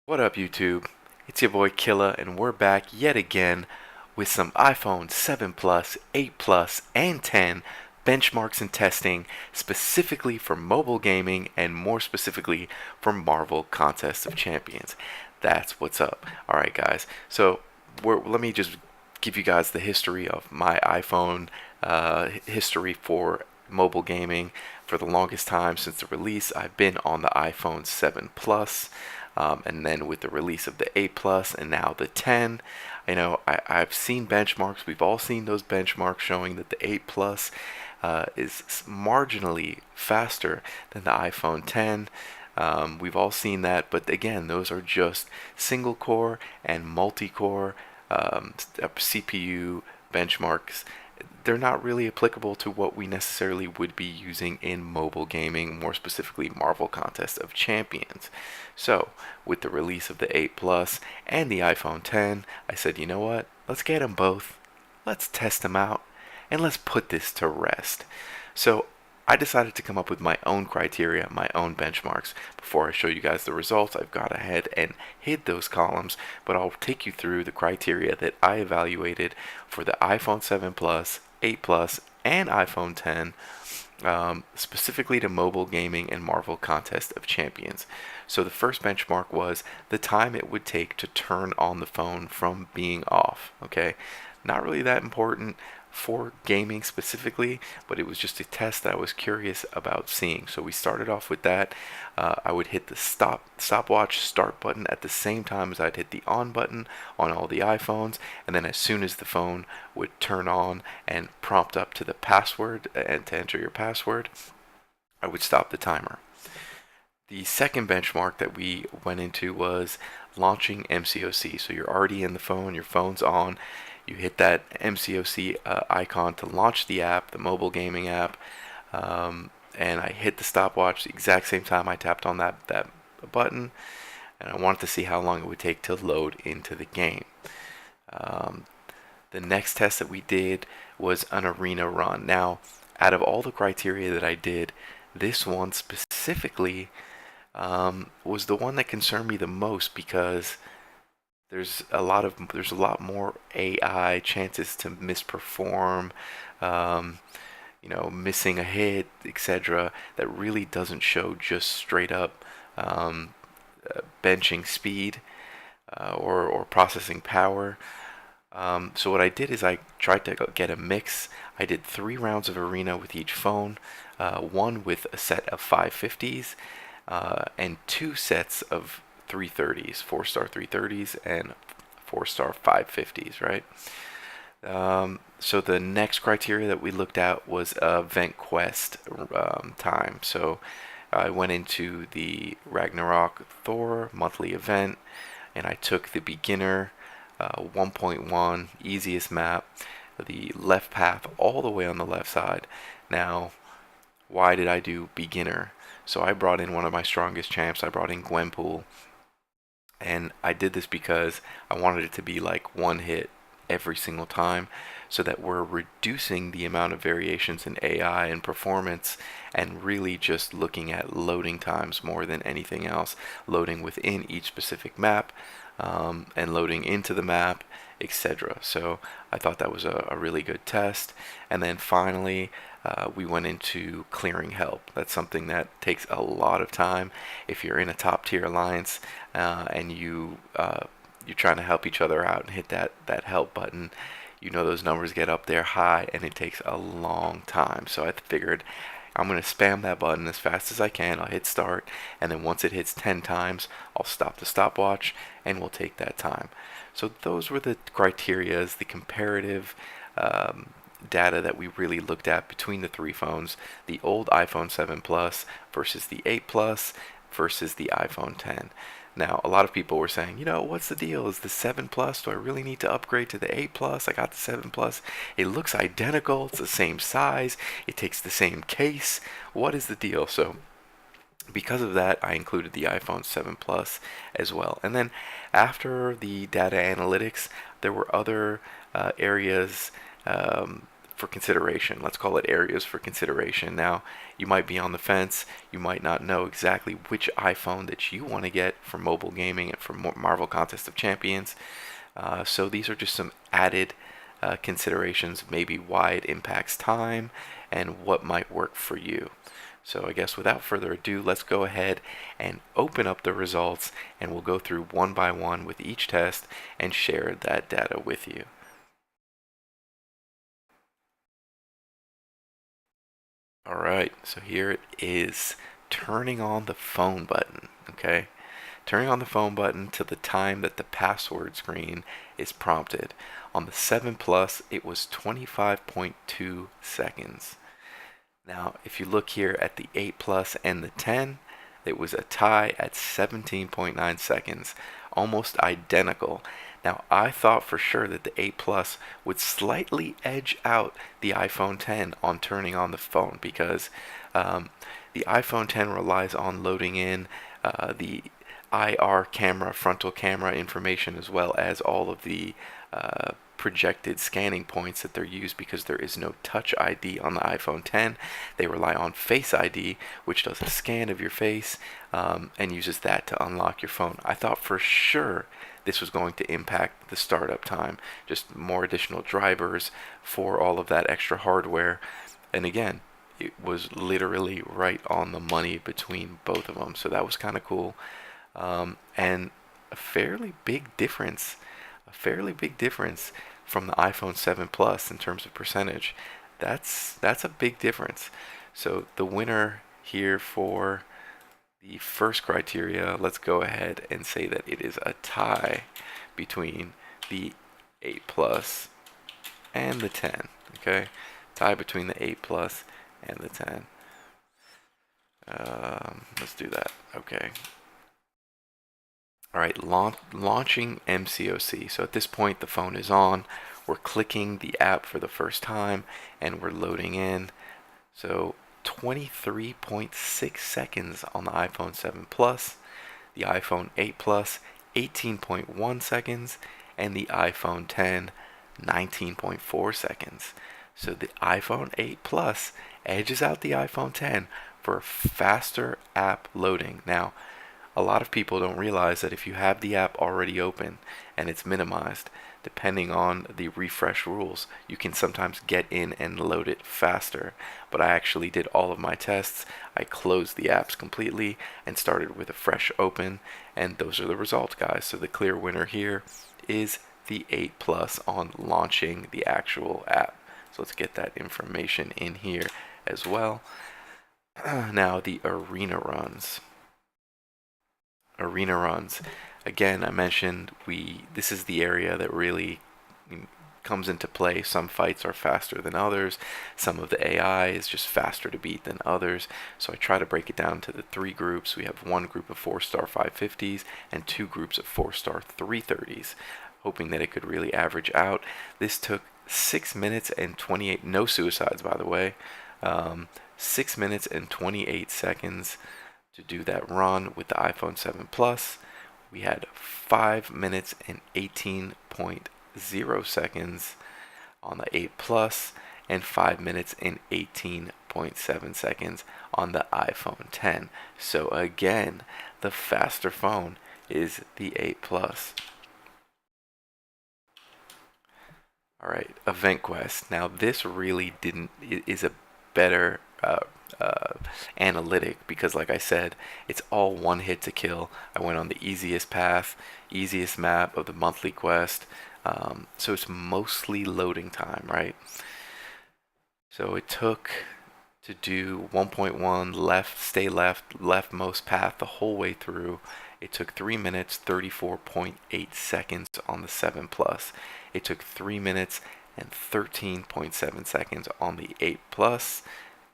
What up, YouTube? It's your boy Killa, and we're back yet again with some iPhone 7 Plus, 8 Plus, and 10 benchmarks and testing specifically for mobile gaming and more specifically for Marvel Contest of Champions. That's what's up. Alright, guys. So, let me just give you guys the history of my iPhone history for mobile gaming. For the longest time since the release, I've been on the iPhone 7 Plus. And then with the release of the 8 Plus and now the 10, I've seen benchmarks. We've all seen those benchmarks showing that the 8 Plus is marginally faster than the iPhone 10. We've all seen that, but again, those are just single core and multi-core CPU benchmarks. They're not really applicable to what we necessarily would be using in mobile gaming, more specifically Marvel Contest of Champions. So, with the release of the 8 Plus and the iPhone 10, I said, you know what? Let's get them both. Let's test them out and let's put this to rest. So, I decided to come up with my own criteria, my own benchmarks. Before I show you guys the results, I've gone ahead and hid those columns, but I'll take you through the criteria that I evaluated for the iPhone 7 Plus, 8 Plus, and iPhone 10, specifically to mobile gaming and Marvel Contest of Champions. So the first benchmark was the time it would take to turn on the phone from being off. Okay, not really that important for gaming specifically, but it was just a test that I was curious about seeing. So we started off with that. I would hit the stopwatch start button at the same time as I'd hit the on button on all the iPhones, and then as soon as the phone would turn on and prompt up to the password and to enter your password, I would stop the timer. The second benchmark that we went into was launching MCOC. So you're already in the phone, your phone's on, you hit that MCOC icon to launch the app, the mobile gaming app, and I hit the stopwatch the exact same time I tapped on that button, and I wanted to see how long it would take to load into the game. Um, the next test that we did was an arena run. Now, out of all the criteria that I did, this one specifically was the one that concerned me the most because there's a lot more AI chances to misperform, missing a hit, etc. That really doesn't show just straight up benching speed or processing power. So what I did is I tried to get a mix. I did 3 rounds of arena with each phone, one with a set of 550s, and 2 sets of 330s, 4-star 330s and 4-star 550s, right? So the next criteria that we looked at was event quest time. So I went into the Ragnarok Thor monthly event, and I took the beginner 1.1 easiest map, the left path all the way on the left side. Now, why did I do beginner? So I brought in one of my strongest champs. I brought in Gwenpool, and I did this because I wanted it to be like one hit every single time so that we're reducing the amount of variations in AI and performance and really just looking at loading times more than anything else, loading within each specific map, and loading into the map, etc. So I thought that was a really good test. And then finally, we went into clearing help. That's something that takes a lot of time. If you're in a top tier alliance and you're trying to help each other out and hit that help button, those numbers get up there high and it takes a long time. So I figured I'm going to spam that button as fast as I can. I'll hit start, and then once it hits 10 times, I'll stop the stopwatch and we'll take that time. So those were the criterias, the comparative data that we really looked at between the 3 phones, the old iPhone 7 Plus versus the 8 Plus versus the iPhone 10. Now, a lot of people were saying, what's the deal? Is the 7 Plus, do I really need to upgrade to the 8 Plus? I got the 7 Plus. It looks identical. It's the same size. It takes the same case. What is the deal? So, because of that, I included the iPhone 7 Plus as well. And then after the data analytics, there were other areas for consideration. Let's call it areas for consideration. Now, you might be on the fence. You might not know exactly which iPhone that you want to get for mobile gaming and for Marvel Contest of Champions. So these are just some added considerations, maybe why it impacts time and what might work for you. So I guess without further ado, let's go ahead and open up the results, and we'll go through one by one with each test and share that data with you. Alright, so here it is, turning on the phone button, okay? Turning on the phone button to the time that the password screen is prompted. On the 7 Plus, it was 25.2 seconds. Now, if you look here at the 8 Plus and the 10, it was a tie at 17.9 seconds, almost identical. Now, I thought for sure that the 8 Plus would slightly edge out the iPhone 10 on turning on the phone because the iPhone 10 relies on loading in the IR camera, frontal camera information, as well as all of the projected scanning points that they're used because there is no Touch ID on the iPhone 10. They rely on Face ID, which does a scan of your face and uses that to unlock your phone. I thought for sure this was going to impact the startup time, just more additional drivers for all of that extra hardware. And again, it was literally right on the money between both of them, so that was kind of cool. And a fairly big difference from the iPhone 7 Plus in terms of percentage. That's a big difference. So the winner here for the first criteria, let's go ahead and say that it is a tie between the 8 Plus and the 10. Okay, tie between the 8 Plus and the 10. Let's do that. Okay. All right, launching MCOC. So at this point, the phone is on. We're clicking the app for the first time, and we're loading in. So 23.6 seconds on the iPhone 7 Plus, the iPhone 8 Plus, 18.1 seconds, and the iPhone 10, 19.4 seconds. So the iPhone 8 Plus edges out the iPhone 10 for faster app loading. Now, a lot of people don't realize that if you have the app already open and it's minimized, depending on the refresh rules, you can sometimes get in and load it faster. But I actually did all of my tests. I closed the apps completely and started with a fresh open, and those are the results, guys. So the clear winner here is the 8 Plus on launching the actual app. So let's get that information in here as well. Now the arena runs. Again, I mentioned this is the area that really comes into play. Some fights are faster than others. Some of the AI is just faster to beat than others. So I try to break it down to the 3 groups. We have one group of 4-star 550s and 2 groups of 4-star 330s, hoping that it could really average out. This took 6 minutes and 28, no suicides by the way, 6 minutes and 28 seconds to do that run with the iPhone 7 Plus. We had 5 minutes and 18.0 seconds on the 8 Plus and 5 minutes and 18.7 seconds on the iPhone 10. So again, the faster phone is the 8 Plus. Alright, Event Quest. Now this really is a better analytic because like I said, it's all one hit to kill. I went on the easiest path, easiest map of the monthly quest, so it's mostly loading time, right? So it took to do 1.1 left, stay left, leftmost path the whole way through. It took 3 minutes 34.8 seconds on the 7 Plus. It took 3 minutes and 13.7 seconds on the 8 Plus.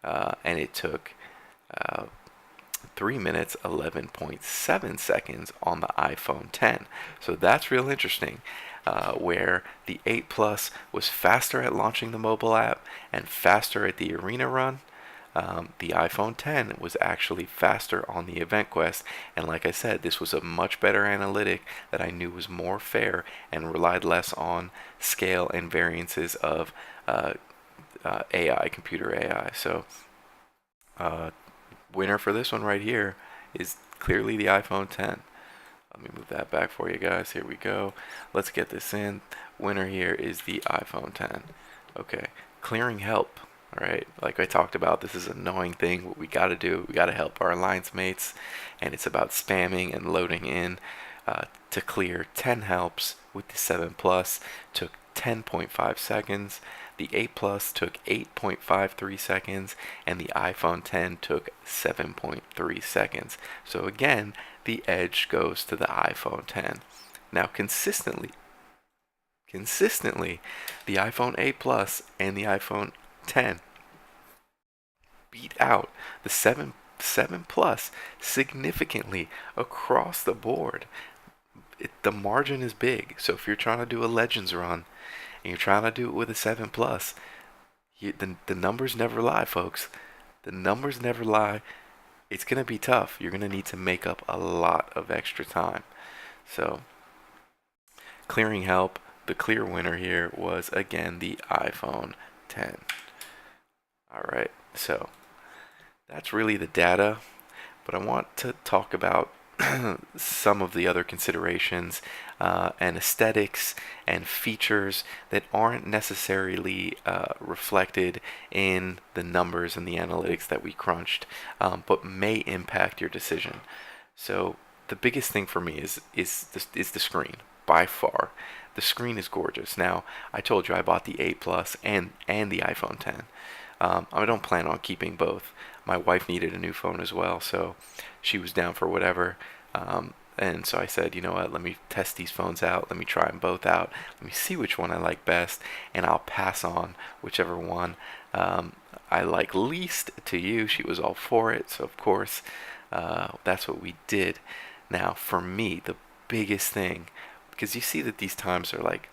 And it took 3 minutes 11.7 seconds on the iPhone 10. So that's real interesting, where the 8 Plus was faster at launching the mobile app and faster at the arena run. The iPhone 10 was actually faster on the event quest, and like I said, this was a much better analytic that I knew was more fair and relied less on scale and variances of AI, computer AI. So uh, winner for this one right here is clearly the iPhone 10. Let me move that back for you guys. Here we go. Let's get this in. Winner here is the iPhone 10. Okay, clearing help. All right, like I talked about, this is an annoying thing. What we got to do, we got to help our alliance mates, and it's about spamming and loading in. To clear 10 helps with the 7 Plus took 10.5 seconds. The 8 Plus took 8.53 seconds, and the iPhone 10 took 7.3 seconds. So again, the edge goes to the iPhone 10. Now consistently, the iPhone 8 Plus and the iPhone 10 beat out the 7 Plus significantly across the board. The margin is big. So if you're trying to do a Legends run and you're trying to do it with a 7 Plus, the numbers never lie, folks. The numbers never lie. It's going to be tough. You're going to need to make up a lot of extra time. So, clearing help, the clear winner here was again the iPhone 10. Alright, so that's really the data, but I want to talk about some of the other considerations and aesthetics and features that aren't necessarily reflected in the numbers and the analytics that we crunched, but may impact your decision. So the biggest thing for me is the screen by far. The screen is gorgeous. Now I told you I bought the 8 Plus and the iPhone 10. I don't plan on keeping both. My wife needed a new phone as well, so she was down for whatever. And so I said, you know what, let me test these phones out. Let me try them both out. Let me see which one I like best, and I'll pass on whichever one I like least to you. She was all for it, so of course, that's what we did. Now, for me, the biggest thing, because you see that these times are like,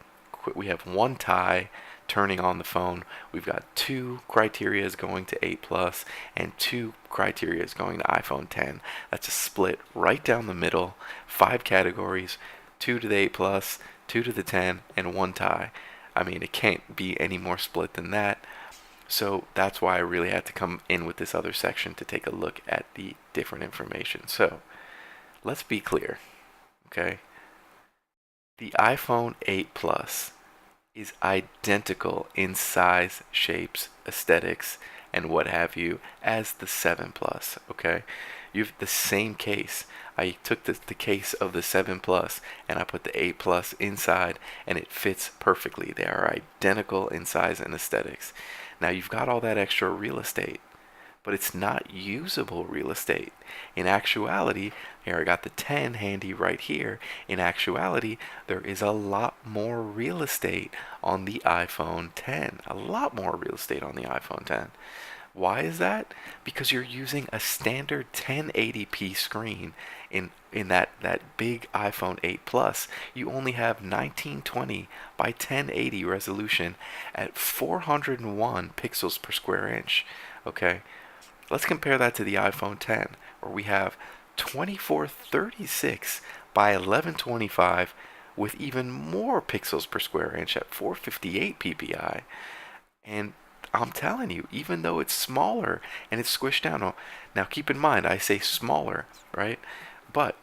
we have one tie turning on the phone. We've got two criterias going to 8 Plus and two criterias going to iPhone 10. That's a split right down the middle. 5 categories, 2 to the 8 Plus, 2 to the 10, and one tie. I mean, it can't be any more split than that. So that's why I really had to come in with this other section to take a look at the different information. So let's be clear, okay? The iPhone 8 Plus is identical in size, shapes, aesthetics, and what have you as the 7 Plus, okay? You have the same case. I took the case of the 7 Plus and I put the 8 Plus inside, and it fits perfectly. They are identical in size and aesthetics. Now you've got all that extra real estate, but it's not usable real estate. In actuality, here I got the 10 handy right here. In actuality, there is a lot more real estate on the iPhone 10. A lot more real estate on the iPhone 10. Why is that? Because you're using a standard 1080p screen in that big iPhone 8 Plus. You only have 1920 by 1080 resolution at 401 pixels per square inch. Okay? Let's compare that to the iPhone 10, where we have 2436 by 1125 with even more pixels per square inch at 458 ppi. And I'm telling you, even though it's smaller and it's squished down, now keep in mind, I say smaller, right? But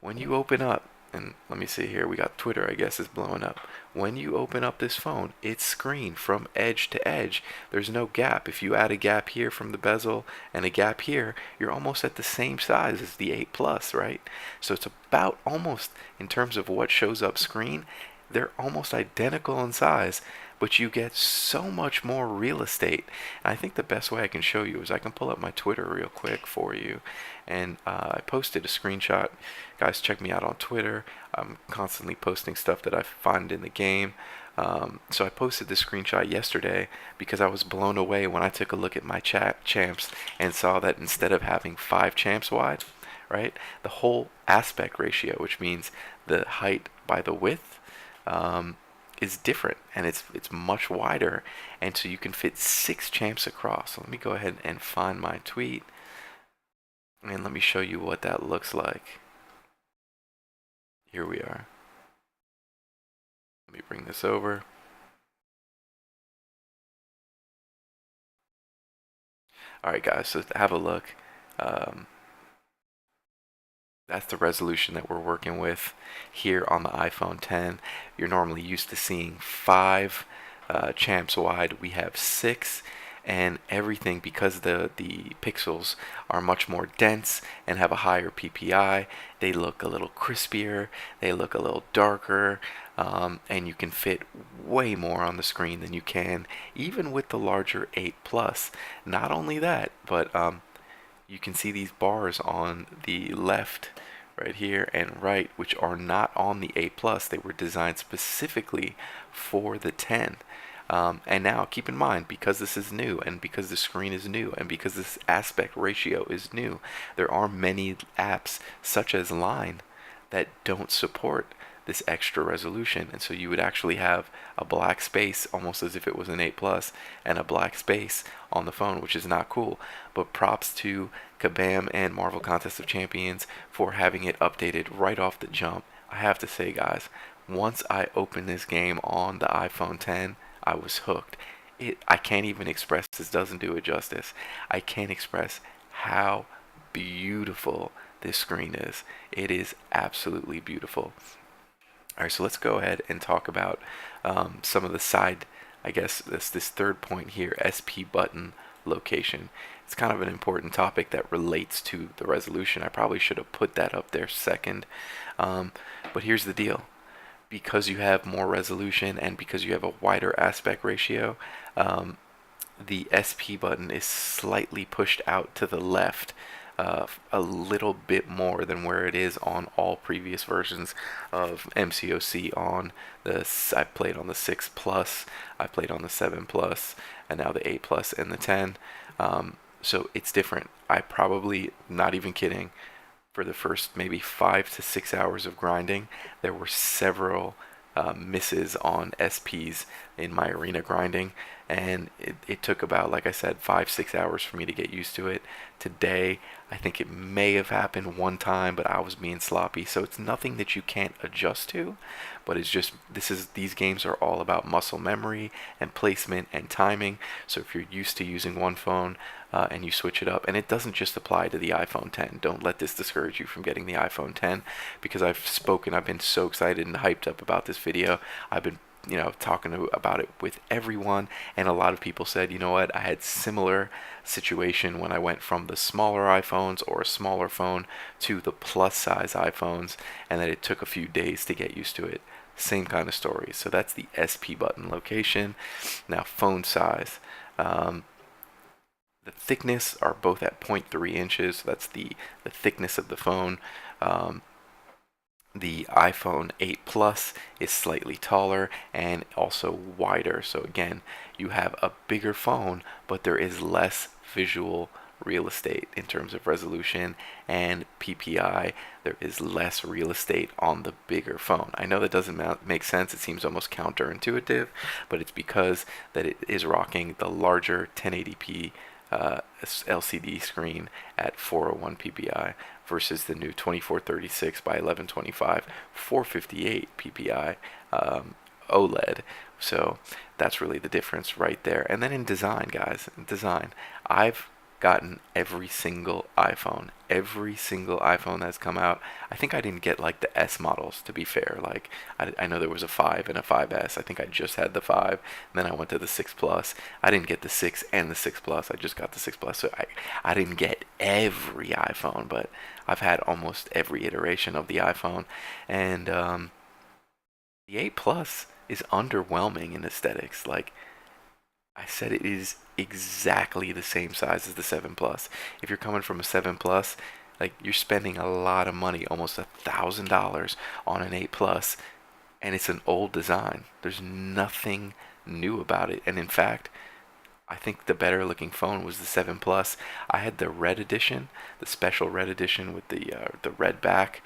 when you open up, and let me see here, we got Twitter, I guess, is blowing up. When you open up this phone, it's screen from edge to edge. There's no gap. If you add a gap here from the bezel and a gap here, you're almost at the same size as the 8 Plus, right? So it's about almost, in terms of what shows up screen, they're almost identical in size, but you get so much more real estate. And I think the best way I can show you is I can pull up my Twitter real quick for you. And I posted a screenshot. Guys, check me out on Twitter. I'm constantly posting stuff that I find in the game. So I posted this screenshot yesterday because I was blown away when I took a look at my champs and saw that instead of having 5 champs wide, right, the whole aspect ratio, which means the height by the width, is different, and it's much wider, and so you can fit 6 champs across. So let me go ahead and find my tweet, and let me show you what that looks like. Here we are. Let me bring this over. All right, guys, so have a look. Um, that's the resolution that we're working with here on the iPhone 10. You're normally used to seeing 5 champs wide. We have 6, and everything, because the pixels are much more dense and have a higher PPI. They look a little crispier. They look a little darker. And you can fit way more on the screen than you can even with the larger 8 Plus. Not only that, but you can see these bars on the left right here and right, which are not on the 8 Plus. They were designed specifically for the 10. And now keep in mind, because this is new and because the screen is new and because this aspect ratio is new, there are many apps such as Line that don't support this extra resolution, and so you would actually have a black space almost as if it was an 8 Plus and a black space on the phone, which is not cool. But props to Kabam and Marvel Contest of Champions for having it updated right off the jump. I have to say, guys, once I opened this game on the iPhone 10, I was hooked. I can't even express, this doesn't do it justice. I can't express how beautiful this screen is. It is absolutely beautiful. All right, so let's go ahead and talk about some of the side, I guess, this third point here, SP button location. It's kind of an important topic that relates to the resolution. I probably should have put that up there second. But here's the deal. Because you have more resolution and because you have a wider aspect ratio, the SP button is slightly pushed out to the left, a little bit more than where it is on all previous versions of MCOC. I played on the 6 Plus, I played on the 7 Plus, and now the 8 Plus and the 10. So it's different. I probably, not even kidding, for the first maybe 5 to 6 hours of grinding, there were several misses on SPs in my arena grinding, and it took about, like I said, 5 6 hours for me to get used to it. Today, I think it may have happened one time, but I was being sloppy, so it's nothing that you can't adjust to, but it's just, these games are all about muscle memory and placement and timing. So if you're used to using one phone and you switch it up, and it doesn't just apply to the iPhone 10. Don't let this discourage you from getting the iPhone 10, because I've been so excited and hyped up about this video. I've been talking about it with everyone, and a lot of people said, you know what, I had similar situation when I went from the smaller iPhones or a smaller phone to the plus size iPhones, and that it took a few days to get used to it. Same kind of story. So that's the SP button location. Now, phone size. The thickness are both at 0.3 inches. So that's the thickness of the phone. The iPhone 8 Plus is slightly taller and also wider. So again, you have a bigger phone, but there is less visual real estate in terms of resolution and PPI. There is less real estate on the bigger phone. I know that doesn't make sense. It seems almost counterintuitive, but it's because that it is rocking the larger 1080p LCD screen at 401 ppi versus the new 2436 by 1125 458 ppi OLED. So that's really the difference right there. And then in design, guys, I've gotten every single iPhone that's come out. I think I didn't get like the S models, to be fair. Like I know there was a 5 and a 5S. I think I just had the 5, and then I went to the 6 Plus. I didn't get the 6 and the 6 Plus. I just got the 6 Plus. So I didn't get every iPhone, but I've had almost every iteration of the iPhone. And the 8 Plus is underwhelming in aesthetics. Like I said, it is exactly the same size as the 7 Plus. If you're coming from a 7 Plus, like you're spending a lot of money, almost $1,000 on an 8 Plus, and it's an old design. There's nothing new about it. And in fact, I think the better looking phone was the 7 Plus. I had the red edition, the special red edition with the red back.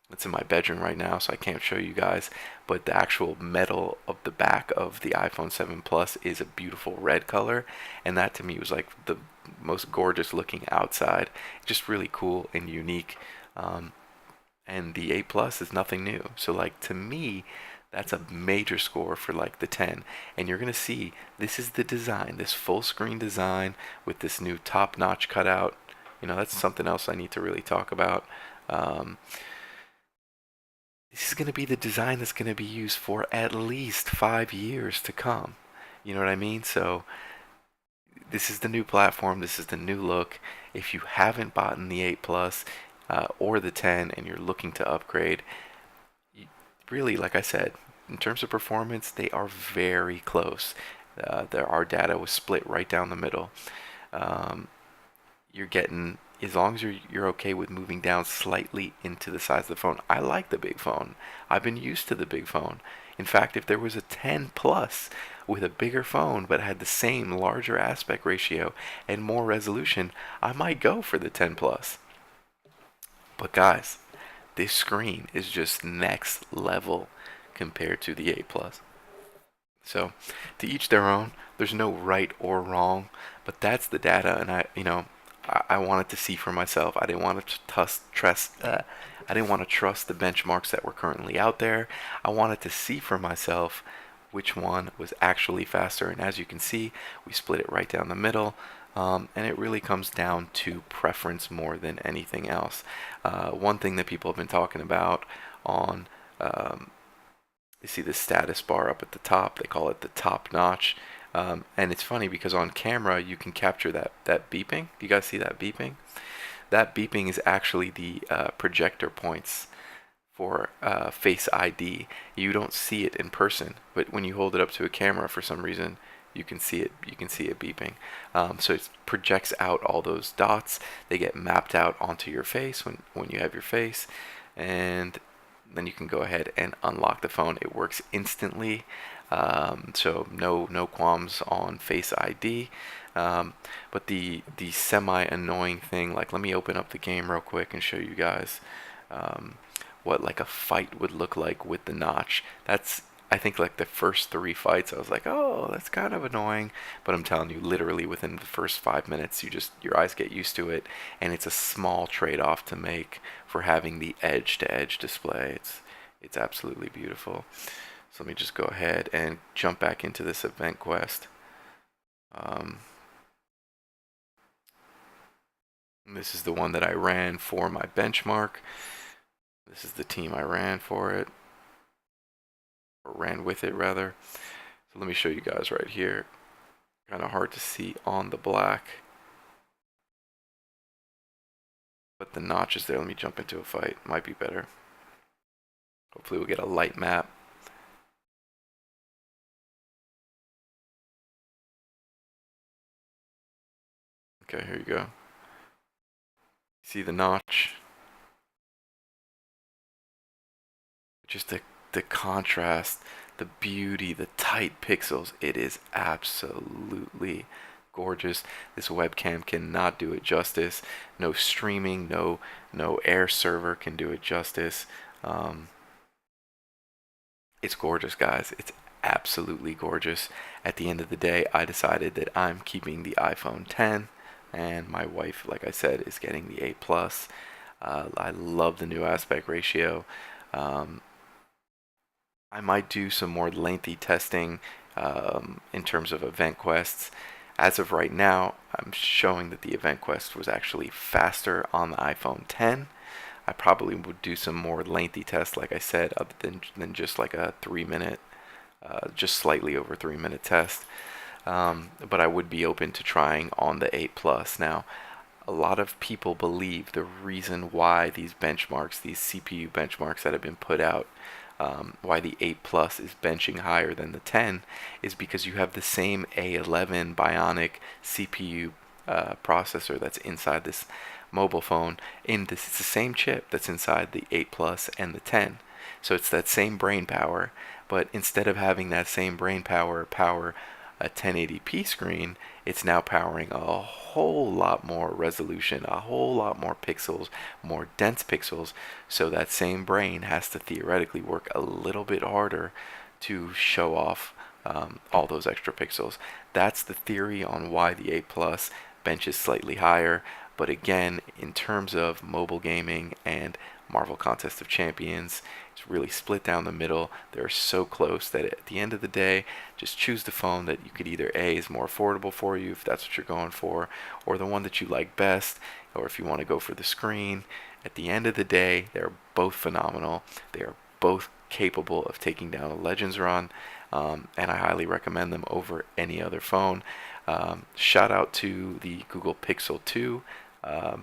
It's in my bedroom right now, so I can't show you guys, but the actual metal of the back of the iPhone 7 Plus is a beautiful red color, and that to me was like the most gorgeous looking outside. Just really cool and unique. And the 8 Plus is nothing new. So like to me, That's a major score for like the 10. And you're going to see this is the design, this full screen design with this new top notch cutout. That's something else I need to really talk about. Um, this is going to be the design that's going to be used for at least 5 years to come. You know what I mean? So this is the new platform. This is the new look. If you haven't bought the 8 Plus or the 10 and you're looking to upgrade, really, like I said, in terms of performance, they are very close. Our data was split right down the middle. Um, you're getting, as long as you're okay with moving down slightly into the size of the phone. I like the big phone. I've been used to the big phone. In fact, if there was a 10 Plus with a bigger phone but had the same larger aspect ratio and more resolution, I might go for the 10 Plus. But guys, this screen is just next level compared to the 8 Plus. So, to each their own. There's no right or wrong, but that's the data, and I wanted to see for myself. I didn't want to trust. I didn't want to trust the benchmarks that were currently out there. I wanted to see for myself which one was actually faster, and as you can see, we split it right down the middle. And it really comes down to preference more than anything else. One thing that people have been talking about on you see the status bar up at the top. They call it the top notch. And it's funny because on camera you can capture that beeping. Do you guys see that beeping? That beeping is actually the projector points for Face ID. You don't see it in person, but when you hold it up to a camera, for some reason, you can see it. You can see it beeping. So it projects out all those dots. They get mapped out onto your face when you have your face, and then you can go ahead and unlock the phone. It works instantly, so no qualms on Face ID. But the semi annoying thing, like let me open up the game real quick and show you guys what like a fight would look like with the notch. That's I think like the first 3 fights I was like, oh, that's kind of annoying, but I'm telling you, literally within the first 5 minutes, your eyes get used to it, and it's a small trade-off to make for having the edge-to-edge display. It's absolutely beautiful. So let me just go ahead and jump back into this event quest. This is the one that I ran for my benchmark. This is the team I ran for it. Or ran with it rather. So let me show you guys right here. Kind of hard to see on the black, but the notch is there. Let me jump into a fight. Might be better. Hopefully we'll get a light map. Okay, here you go. See the notch? Just the contrast, the beauty, the tight pixels. It is absolutely gorgeous. This webcam cannot do it justice. No streaming, no air server can do it justice. It's gorgeous, guys. It's absolutely gorgeous. At the end of the day, I decided that I'm keeping the iPhone 10, and my wife, like I said, is getting the 8 Plus. I love the new aspect ratio. I might do some more lengthy testing in terms of event quests. As of right now, I'm showing that the event quest was actually faster on the iPhone 10. I probably would do some more lengthy tests, like I said, other than just like a 3 minute, just slightly over 3 minute test. But I would be open to trying on the 8 Plus. Now, a lot of people believe the reason why these benchmarks, these CPU benchmarks that have been put out, why the 8 Plus is benching higher than the 10 is because you have the same A11 Bionic CPU processor that's inside this mobile phone. It's the same chip that's inside the 8 Plus and the 10. So it's that same brain power, but instead of having that same brain power a 1080p screen, it's now powering a whole lot more resolution, a whole lot more pixels, more dense pixels, so that same brain has to theoretically work a little bit harder to show off all those extra pixels. That's the theory on why the 8 Plus bench is slightly higher, but again, in terms of mobile gaming and Marvel Contest of Champions. It's really split down the middle. They're so close that at the end of the day, just choose the phone that you could either A, is more affordable for you if that's what you're going for, or the one that you like best, or if you want to go for the screen. At the end of the day, they're both phenomenal. They are both capable of taking down a Legends run, and I highly recommend them over any other phone. Shout out to the Google Pixel 2.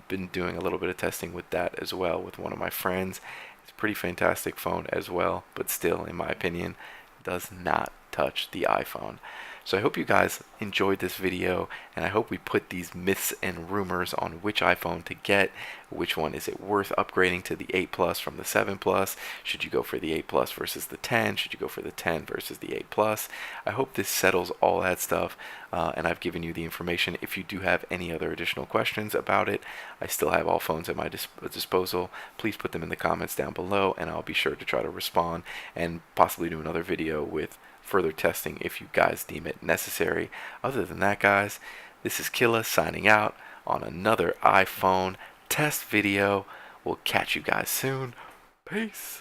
Been doing a little bit of testing with that as well with one of my friends. It's a pretty fantastic phone as well, but still, in my opinion, does not touch the iPhone. So I hope you guys enjoyed this video, and I hope we put these myths and rumors on which iPhone to get. Which one is it worth upgrading to the 8 Plus from the 7 Plus? Should you go for the 8 Plus versus the 10? Should you go for the 10 versus the 8 Plus? I hope this settles all that stuff, and I've given you the information. If you do have any other additional questions about it, I still have all phones at my disposal. Please put them in the comments down below, and I'll be sure to try to respond and possibly do another video with further testing if you guys deem it necessary. Other than that, guys, this is Killa signing out on another iPhone test video. We'll catch you guys soon. Peace.